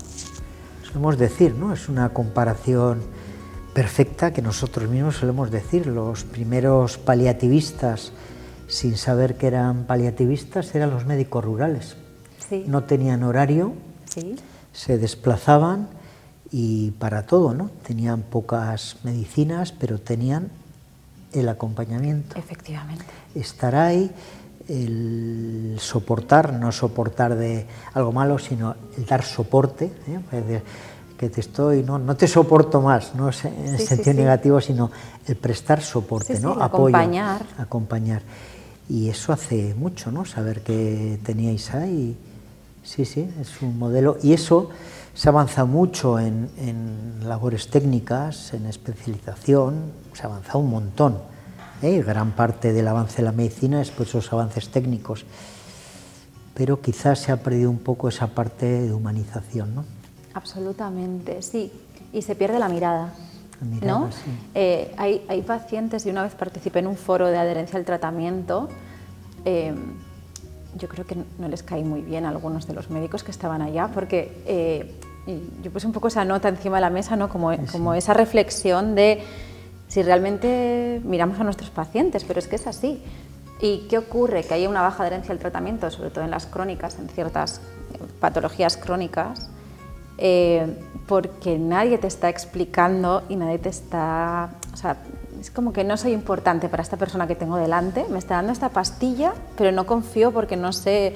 Solemos decir, ¿no? Es una comparación perfecta que nosotros mismos solemos decir. Los primeros paliativistas, sin saber que eran paliativistas, eran los médicos rurales. Sí. No tenían horario, se desplazaban y para todo, ¿no? Tenían pocas medicinas, pero tenían el acompañamiento. Efectivamente. Estar ahí, el soportar, no soportar de algo malo, sino el dar soporte, que te estoy, no te soporto más, no en el sentido negativo, sino el prestar soporte, ¿no? Apoyo, acompañar. Y eso hace mucho, ¿no? Saber que teníais ahí, sí, es un modelo, y eso se avanza mucho en labores técnicas, en especialización, se avanza un montón. Gran parte del avance de la medicina es pues esos avances técnicos, pero quizás se ha perdido un poco esa parte de humanización, ¿no? Absolutamente, sí, y se pierde la mirada. ¿No? Sí. Hay pacientes, y una vez participé en un foro de adherencia al tratamiento, yo creo que no les caí muy bien a algunos de los médicos que estaban allá, porque yo puse un poco esa nota encima de la mesa, ¿no? Como esa reflexión de si realmente miramos a nuestros pacientes, pero es que es así. ¿Y qué ocurre? Que haya una baja adherencia al tratamiento, sobre todo en las crónicas, en ciertas patologías crónicas, porque nadie te está explicando y nadie te está... O sea, es como que no soy importante para esta persona que tengo delante, me está dando esta pastilla, pero no confío porque no sé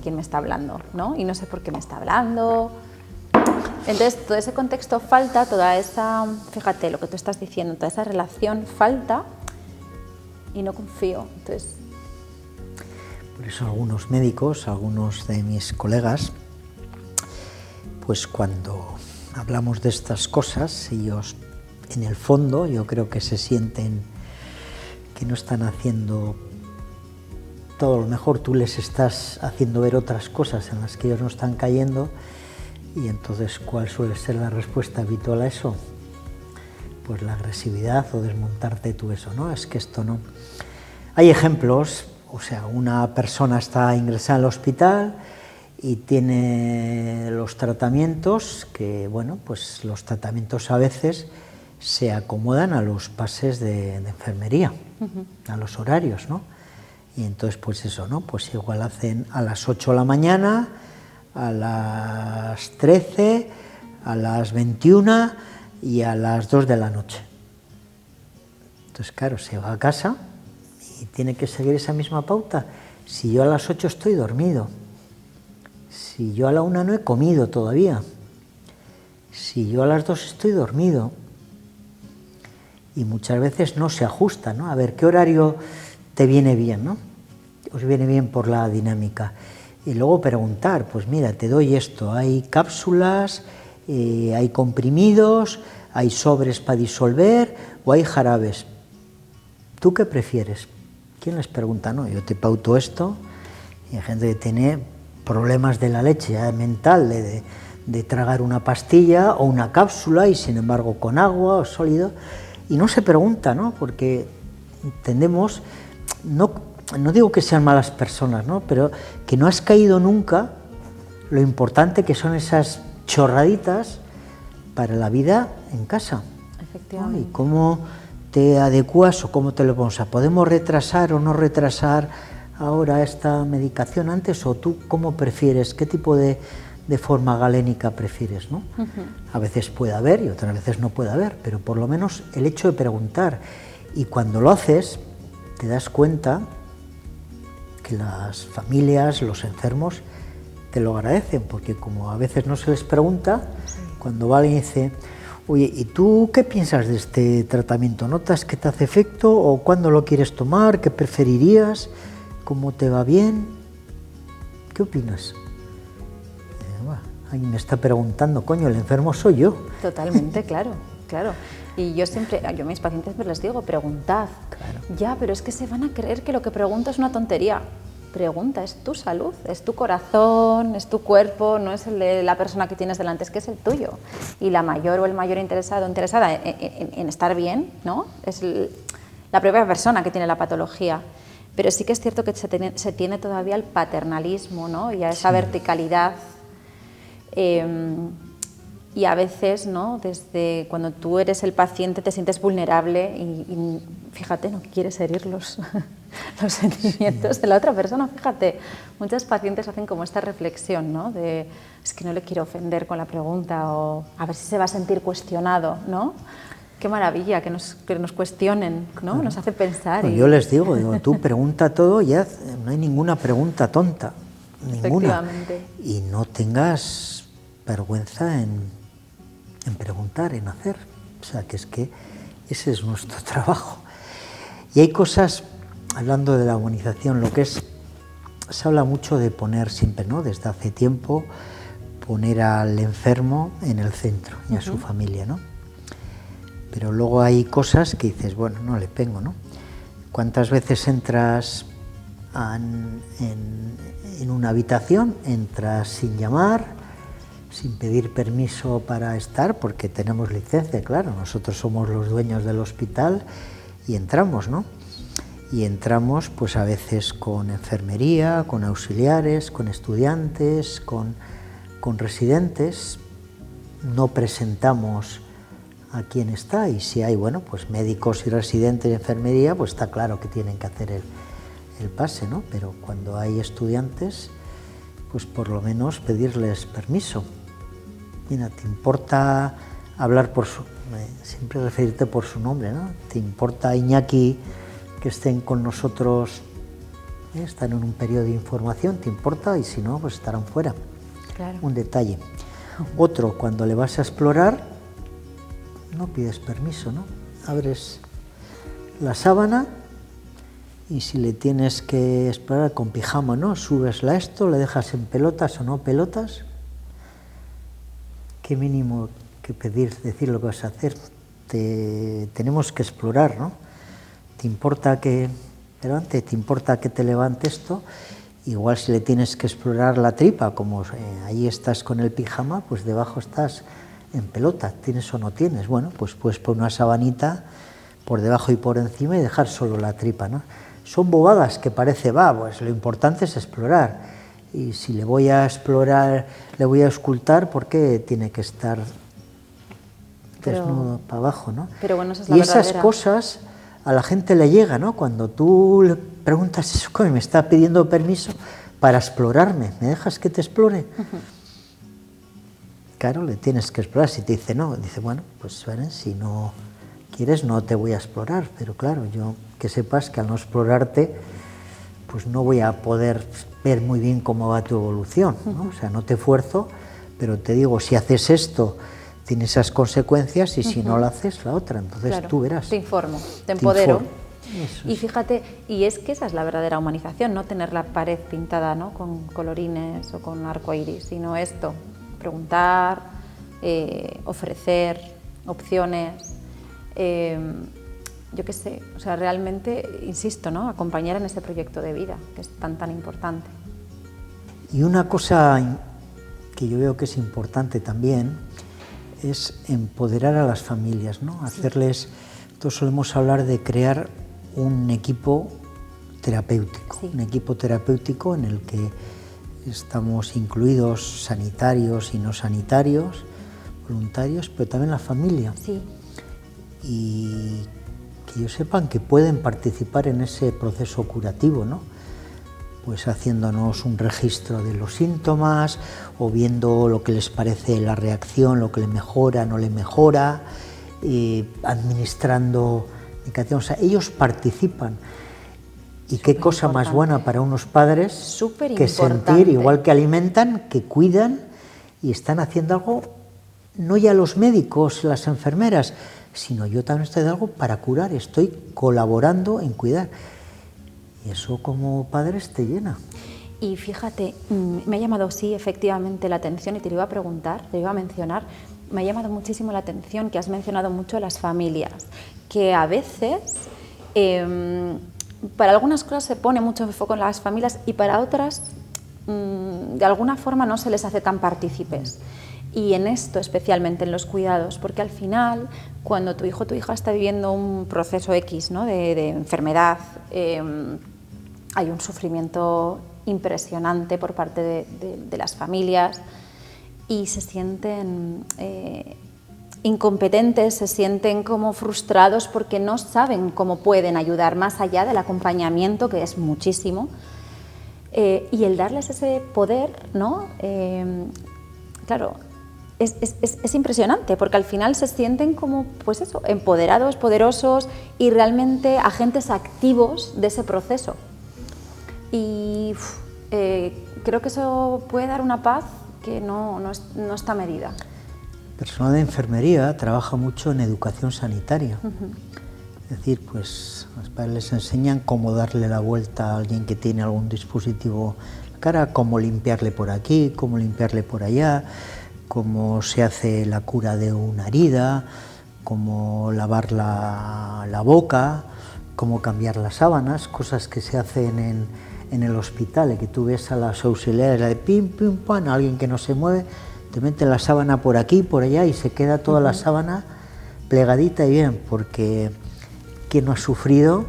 quién me está hablando, ¿no? Y no sé por qué me está hablando. Entonces, todo ese contexto falta, toda esa, fíjate lo que tú estás diciendo, toda esa relación falta y no confío. Entonces... Por eso algunos médicos, algunos de mis colegas, pues cuando hablamos de estas cosas, ellos en el fondo yo creo que se sienten que no están haciendo todo lo mejor, tú les estás haciendo ver otras cosas en las que ellos no están cayendo. Y entonces, ¿cuál suele ser la respuesta habitual a eso? Pues la agresividad o desmontarte tú eso, ¿no? Es que esto no... Hay ejemplos, o sea, una persona está ingresada al hospital y tiene los tratamientos, que bueno, pues los tratamientos a veces se acomodan a los pases de enfermería, a los horarios, ¿no? Y entonces, pues eso, ¿no? Pues igual hacen a las 8 de la mañana, a las 13, a las 21 y a las 2 de la noche. Entonces, claro, se va a casa y tiene que seguir esa misma pauta. Si yo a las 8 estoy dormido, si yo a la 1 no he comido todavía, si yo a las 2 estoy dormido, y muchas veces no se ajusta, ¿no? A ver, ¿qué horario te viene bien, ¿no? Os viene bien por la dinámica. Y luego preguntar, pues mira, te doy esto, hay cápsulas, hay comprimidos, hay sobres para disolver o hay jarabes. ¿Tú qué prefieres? ¿Quién les pregunta? No, yo te pauto esto, y hay gente que tiene problemas de la leche mental, de tragar una pastilla o una cápsula y sin embargo con agua o sólido, y no se pregunta, ¿no? Porque tendemos, no digo que sean malas personas, ¿no? Pero que no has caído nunca lo importante que son esas chorraditas para la vida en casa. Efectivamente. ¿No? Y cómo te adecuas o cómo te lo pones. ¿Podemos retrasar o no retrasar ahora esta medicación antes? ¿O tú cómo prefieres? ¿Qué tipo de forma galénica prefieres, ¿no? A veces puede haber y otras veces no puede haber, pero por lo menos el hecho de preguntar. Y cuando lo haces, te das cuenta que las familias, los enfermos, te lo agradecen, porque como a veces no se les pregunta, cuando va alguien y dice, oye, ¿y tú qué piensas de este tratamiento? ¿Notas que te hace efecto? ¿O cuándo lo quieres tomar? ¿Qué preferirías? ¿Cómo te va bien? ¿qué opinas? Alguien me está preguntando, coño, el enfermo soy yo. Totalmente, claro, claro. Y yo a mis pacientes les digo, preguntad. Claro. Ya, pero es que se van a creer que lo que pregunto es una tontería. Pregunta, es tu salud, es tu corazón, es tu cuerpo, no es el de la persona que tienes delante, es que es el tuyo. Y la mayor o el mayor interesado o interesada en estar bien, ¿no? Es la propia persona que tiene la patología. Pero sí que es cierto que se tiene todavía el paternalismo, ¿no? Y a esa verticalidad. Y a veces, ¿no? Desde cuando tú eres el paciente te sientes vulnerable y fíjate, no quieres herir los sentimientos de la otra persona. Fíjate, muchos pacientes hacen como esta reflexión, ¿no? De es que no le quiero ofender con la pregunta o a ver si se va a sentir cuestionado, ¿no? Qué maravilla que nos cuestionen, ¿no? Claro. Nos hace pensar. Pues yo les digo, tú pregunta todo y no hay ninguna pregunta tonta, ninguna. Y no tengas vergüenza en preguntar, en hacer. O sea, que ese es nuestro trabajo. Y hay cosas, hablando de la humanización, se habla mucho de poner siempre, ¿no? Desde hace tiempo, poner al enfermo en el centro y a su familia, ¿no? Pero luego hay cosas que dices, bueno, no le pego, ¿no? ¿Cuántas veces entras en una habitación, entras sin llamar, sin pedir permiso para estar, porque tenemos licencia, claro, nosotros somos los dueños del hospital y entramos, ¿no? Y entramos pues a veces con enfermería, con auxiliares, con estudiantes, con residentes, no presentamos a quién está y si hay, bueno, pues médicos y residentes de enfermería, pues está claro que tienen que hacer el pase, ¿no? Pero cuando hay estudiantes, pues por lo menos pedirles permiso. Mira, ¿te importa hablar siempre referirte por su nombre, ¿no? ¿Te importa, Iñaki, que estén con nosotros, están en un periodo de información? ¿Te importa? Y si no, pues estarán fuera. Claro. Un detalle. Otro, cuando le vas a explorar, no pides permiso, ¿no? Abres la sábana y si le tienes que explorar con pijama, ¿no? Subesla esto, le dejas en pelotas o no pelotas. Qué mínimo que decir lo que vas a hacer. Tenemos que explorar, ¿no? ¿Te importa que te levante esto? Igual si le tienes que explorar la tripa, como ahí estás con el pijama, pues debajo estás en pelota, ¿tienes o no tienes? Bueno, pues puedes poner una sabanita por debajo y por encima y dejar solo la tripa, ¿no? Son bobadas que parece, pues lo importante es explorar. Y si le voy a explorar, le voy a auscultar, ¿por qué tiene que estar desnudo para abajo, ¿no? Pero bueno, esa es la verdadera. Esas cosas a la gente le llega, ¿no? Cuando tú le preguntas eso, ¿cómo me está pidiendo permiso para explorarme? ¿Me dejas que te explore? Claro, le tienes que explorar. Si te dice no, dice, bueno, pues si no quieres no te voy a explorar. Pero claro, yo que sepas que al no explorarte, pues no voy a poder ver muy bien cómo va tu evolución, ¿no? O sea, no te esfuerzo, pero te digo, si haces esto, tiene esas consecuencias y si no lo haces, la otra. Entonces claro, tú verás. Te informo, te empodero. Y fíjate, y es que esa es la verdadera humanización, no tener la pared pintada, ¿no? Con colorines o con arcoíris, sino esto, preguntar, ofrecer opciones, yo qué sé, o sea, realmente, insisto, ¿no? Acompañar en ese proyecto de vida, que es tan importante. Y una cosa que yo veo que es importante también es empoderar a las familias, ¿no? Hacerles, todos solemos hablar de crear un equipo terapéutico, un equipo terapéutico en el que estamos incluidos sanitarios y no sanitarios, voluntarios, pero también la familia. Sí. Y que ellos sepan que pueden participar en ese proceso curativo, ¿no? Pues haciéndonos un registro de los síntomas o viendo lo que les parece la reacción, lo que le mejora, no le mejora, administrando medicación. O sea, ellos participan. Y qué cosa más buena para unos padres que sentir, igual que alimentan, que cuidan y están haciendo algo, no ya los médicos, las enfermeras, sino yo también estoy de algo para curar, estoy colaborando en cuidar. Y eso como padres te llena. Y fíjate, me ha llamado, sí, efectivamente, la atención, y te lo iba a preguntar, te lo iba a mencionar, me ha llamado muchísimo la atención que has mencionado mucho a las familias, que a veces para algunas cosas se pone mucho foco en las familias y para otras de alguna forma no se les hace tan partícipes. Y en esto especialmente, en los cuidados, porque al final cuando tu hijo o tu hija está viviendo un proceso X, ¿no?, de enfermedad, hay un sufrimiento impresionante por parte de las familias y se sienten incompetentes, se sienten como frustrados porque no saben cómo pueden ayudar más allá del acompañamiento, que es muchísimo, y el darles ese poder, ¿no? Claro, es impresionante porque al final se sienten como, pues eso, empoderados, poderosos y realmente agentes activos de ese proceso. Y creo que eso puede dar una paz que no está medida. El personal de enfermería trabaja mucho en educación sanitaria. Es decir, pues los padres les enseñan cómo darle la vuelta a alguien que tiene algún dispositivo en la cara, cómo limpiarle por aquí, cómo limpiarle por allá, cómo se hace la cura de una herida, cómo lavar la boca, cómo cambiar las sábanas, cosas que se hacen en el hospital, que tú ves a las auxiliares de pim, pim, pam, alguien que no se mueve, te mete la sábana por aquí, por allá y se queda toda la sábana plegadita y bien, porque ¿quién no ha sufrido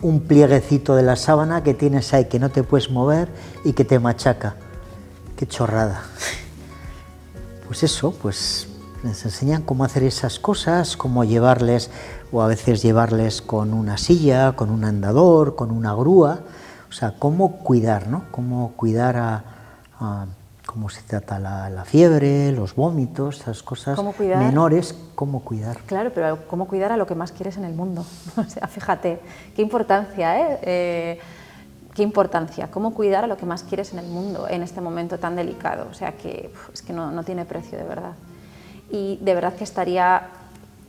un plieguecito de la sábana que tienes ahí, que no te puedes mover y que te machaca? ¡Qué chorrada! Pues eso, pues les enseñan cómo hacer esas cosas, cómo llevarles, o a veces llevarles con una silla, con un andador, con una grúa, o sea, cómo cuidar, ¿no? Cómo cuidar cómo se trata la fiebre, los vómitos, esas cosas menores, cómo cuidar. Claro, pero cómo cuidar a lo que más quieres en el mundo. O sea, fíjate, qué importancia, ¿eh? Qué importancia, cómo cuidar a lo que más quieres en el mundo en este momento tan delicado. O sea, que es que no tiene precio, de verdad. Y de verdad que estaría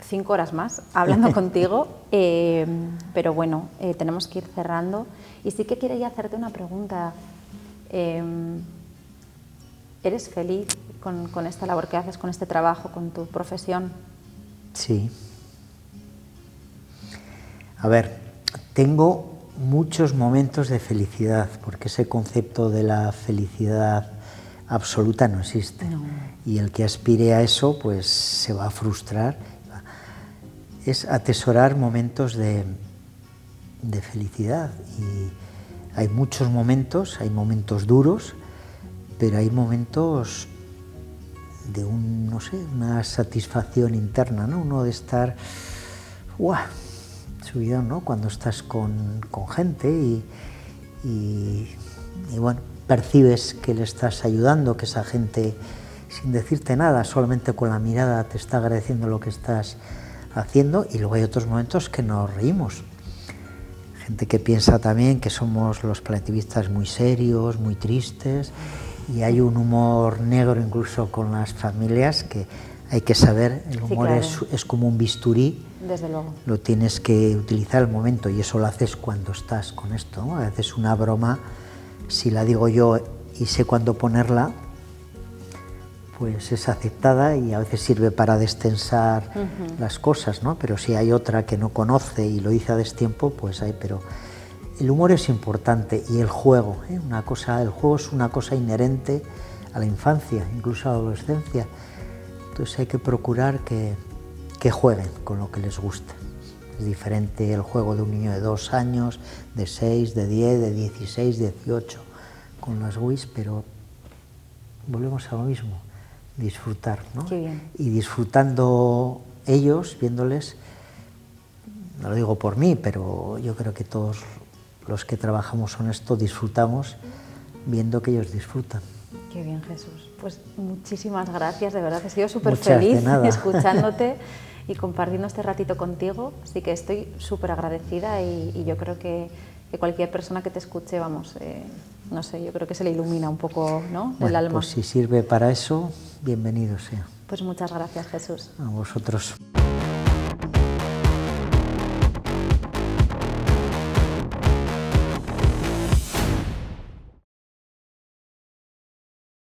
5 horas más hablando contigo, pero bueno, tenemos que ir cerrando. Y sí que quería hacerte una pregunta. ¿Eres feliz con esta labor que haces, con este trabajo, con tu profesión? Sí. A ver, tengo muchos momentos de felicidad, porque ese concepto de la felicidad absoluta no existe. No. Y el que aspire a eso, pues se va a frustrar. Es atesorar momentos de felicidad. Y hay muchos momentos, hay momentos duros, pero hay momentos de no sé, una satisfacción interna, ¿no? Uno de estar, ¡guau!, subidón, ¿no? Cuando estás con gente y bueno, percibes que le estás ayudando, que esa gente, sin decirte nada, solamente con la mirada te está agradeciendo lo que estás haciendo. Y luego hay otros momentos que nos reímos. Gente que piensa también que somos los paliativistas muy serios, muy tristes, y hay un humor negro incluso con las familias que hay que saber. El humor, sí, claro, es como un bisturí. Desde luego. Lo tienes que utilizar al momento, y eso lo haces cuando estás con esto, ¿no? A veces una broma, si la digo yo y sé cuándo ponerla, pues es aceptada y a veces sirve para destensar las cosas, ¿no? Pero si hay otra que no conoce y lo dice a destiempo, pues hay, pero el humor es importante. Y el juego, ¿eh? El juego es una cosa inherente a la infancia, incluso a la adolescencia. Entonces hay que procurar que jueguen con lo que les gusta. Es diferente el juego de un niño de 2 años, de 6, de 10, de 16, 18, con las Wiis, pero volvemos a lo mismo, disfrutar, ¿no? Qué bien. Y disfrutando ellos, viéndoles, no lo digo por mí, pero yo creo que todos los que trabajamos en esto disfrutamos viendo que ellos disfrutan. Qué bien, Jesús. Pues muchísimas gracias, de verdad, he sido súper feliz escuchándote y compartiendo este ratito contigo, así que estoy súper agradecida y yo creo que cualquier persona que te escuche, vamos, no sé, yo creo que se le ilumina un poco, ¿no?, el alma. Pues si sirve para eso, bienvenido sea. Pues muchas gracias, Jesús. A vosotros.